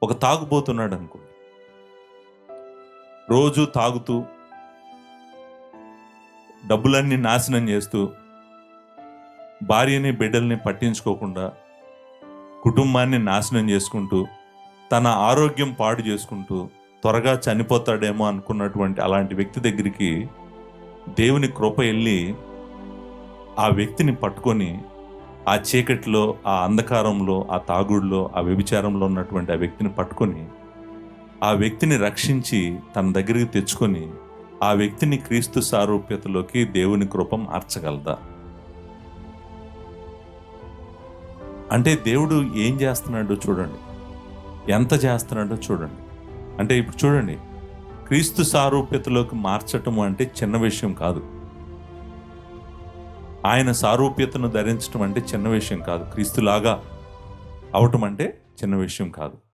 ఒక తాగుబోతున్నాడు అనుకోండి, రోజు తాగుతూ డబ్బులన్నీ నాశనం చేస్తూ భార్యని బిడ్డల్ని పట్టించుకోకుండా కుటుంబాన్ని నాశనం చేసుకుంటూ తన ఆరోగ్యం పాడు చేసుకుంటూ త్వరగా చనిపోతాడేమో అనుకున్నటువంటి అలాంటి వ్యక్తి దగ్గరికి దేవుని కృప వెళ్ళి ఆ వ్యక్తిని పట్టుకొని ఆ చీకటిలో, ఆ అంధకారంలో, ఆ తాగుడులో, ఆ వ్యభిచారంలో ఉన్నటువంటి ఆ వ్యక్తిని పట్టుకొని ఆ వ్యక్తిని రక్షించి తన దగ్గరికి తెచ్చుకొని ఆ వ్యక్తిని క్రీస్తు సారూప్యతలోకి దేవుని కృప మార్చగలదా? అంటే దేవుడు ఏం చేస్తున్నాడో చూడండి, ఎంత చేస్తున్నాడో చూడండి. అంటే ఇప్పుడు చూడండి, క్రీస్తు సారూప్యతలోకి మార్చటం అంటే చిన్న విషయం కాదు. ఆయన సారూప్యతను ధరించడం అంటే చిన్న విషయం కాదు. క్రీస్తులాగా అవటం అంటే చిన్న విషయం కాదు.